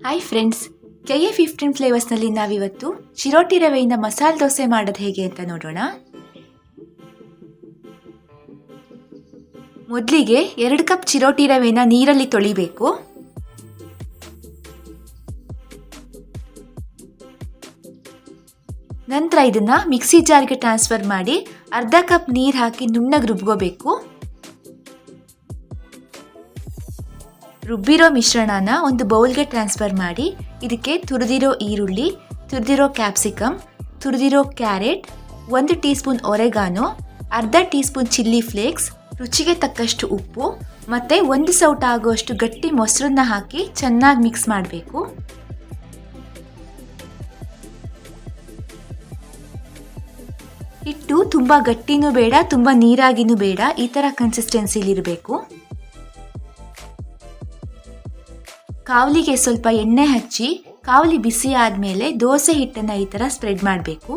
Hi friends, KA15 ಫ್ಲೇವರ್ಸ್ನಲ್ಲಿ ನಾವಿವತ್ತು ಚಿರೋಟಿ ರವೆಯಿಂದ ಮಸಾಲೆ ದೋಸೆ ಮಾಡೋದು ಹೇಗೆ ಅಂತ ನೋಡೋಣ. ಮೊದಲಿಗೆ 2 ಕಪ್ ಚಿರೋಟಿ ರವೆನ ನೀರಲ್ಲಿ ತೊಳಿಬೇಕು. ನಂತರ ಇದನ್ನ ಮಿಕ್ಸಿ ಜಾರ್ಗೆ ಟ್ರಾನ್ಸ್ಫರ್ ಮಾಡಿ ಅರ್ಧ ಕಪ್ ನೀರು ಹಾಕಿ ನುಣ್ಣಗೆ ರುಬ್ಕೋಬೇಕು. ರುಬ್ಬಿರೋ ಮಿಶ್ರಣನ ಒಂದು ಬೌಲ್ಗೆ ಟ್ರಾನ್ಸ್ಫರ್ ಮಾಡಿ ಇದಕ್ಕೆ ತುರಿದಿರೋ ಈರುಳ್ಳಿ, ತುರಿದಿರೋ capsicum, ತುರಿದಿರೋ carrot, 1 tea spoon oregano, ಅರ್ಧ ಟೀ ಸ್ಪೂನ್ ಚಿಲ್ಲಿ ಫ್ಲೇಕ್ಸ್, ರುಚಿಗೆ ತಕ್ಕಷ್ಟು ಉಪ್ಪು ಮತ್ತು 1 ಸೌಟ ಆಗುವಷ್ಟು ಗಟ್ಟಿ ಮೊಸರನ್ನ ಹಾಕಿ ಚೆನ್ನಾಗಿ ಮಿಕ್ಸ್ ಮಾಡಬೇಕು. ಹಿಟ್ಟು ತುಂಬ ಗಟ್ಟಿನೂ ಬೇಡ, ತುಂಬ ನೀರಾಗಿನೂ ಬೇಡ, ಈ ಥರ ಕನ್ಸಿಸ್ಟೆನ್ಸಿಲಿರಬೇಕು. ಕಾವಲಿಗೆ ಸ್ವಲ್ಪ ಎಣ್ಣೆ ಹಚ್ಚಿ ಕಾವಲಿ ಬಿಸಿ ಆದಮೇಲೆ ದೋಸೆ ಹಿಟ್ಟನ್ನು ಈ ಥರ ಸ್ಪ್ರೆಡ್ ಮಾಡಬೇಕು.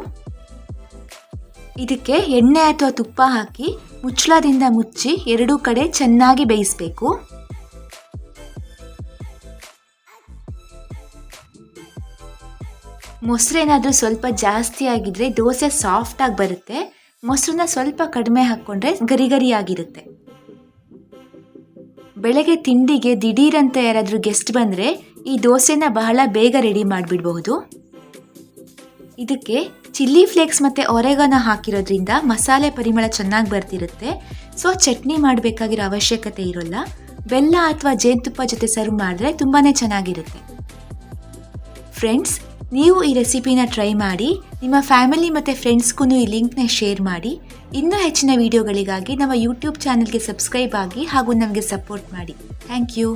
ಇದಕ್ಕೆ ಎಣ್ಣೆ ಅಥವಾ ತುಪ್ಪ ಹಾಕಿ ಮುಚ್ಚಳದಿಂದ ಮುಚ್ಚಿ 2 ಕಡೆ ಚೆನ್ನಾಗಿ ಬೇಯಿಸಬೇಕು. ಮೊಸರೇನಾದರೂ ಸ್ವಲ್ಪ ಜಾಸ್ತಿ ಆಗಿದ್ರೆ ದೋಸೆ ಸಾಫ್ಟಾಗಿ ಬರುತ್ತೆ. ಮೊಸರನ್ನ ಸ್ವಲ್ಪ ಕಡಿಮೆ ಹಾಕ್ಕೊಂಡ್ರೆ ಗರಿ ಗರಿಯಾಗಿರುತ್ತೆ. ಬೆಳಗ್ಗೆ ತಿಂಡಿಗೆ ದಿಢೀರಂತ ಯಾರಾದರೂ ಗೆಸ್ಟ್ ಬಂದರೆ ಈ ದೋಸೆನ ಬಹಳ ಬೇಗ ರೆಡಿ ಮಾಡಿಬಿಡಬಹುದು. ಇದಕ್ಕೆ ಚಿಲ್ಲಿ ಫ್ಲೇಕ್ಸ್ ಮತ್ತು ಒರೆಗಾನೋ ಹಾಕಿರೋದ್ರಿಂದ ಮಸಾಲೆ ಪರಿಮಳ ಚೆನ್ನಾಗಿ ಬರ್ತಿರುತ್ತೆ. ಸೊ ಚಟ್ನಿ ಮಾಡಬೇಕಾಗಿರೋ ಅವಶ್ಯಕತೆ ಇರೋಲ್ಲ. ಬೆಲ್ಲ ಅಥವಾ ಜೇನುತುಪ್ಪ ಜೊತೆ ಸರ್ವ್ ಮಾಡಿದ್ರೆ ತುಂಬಾ ಚೆನ್ನಾಗಿರುತ್ತೆ. ಫ್ರೆಂಡ್ಸ್, ನೀವು ಈ ರೆಸಿಪಿನ ಟ್ರೈ ಮಾಡಿ ನಿಮ್ಮ ಫ್ಯಾಮಿಲಿ ಮತ್ತು ಫ್ರೆಂಡ್ಸ್ಗೂ ಈ ಲಿಂಕ್ನ ಶೇರ್ ಮಾಡಿ. ಇನ್ನೂ ಹೆಚ್ಚಿನ ವಿಡಿಯೋಗಳಿಗಾಗಿ ನಮ್ಮ ಯೂಟ್ಯೂಬ್ ಚಾನಲ್ಗೆ ಸಬ್ಸ್ಕ್ರೈಬ್ ಆಗಿ ಹಾಗೂ ನಮಗೆ ಸಪೋರ್ಟ್ ಮಾಡಿ. Thank you.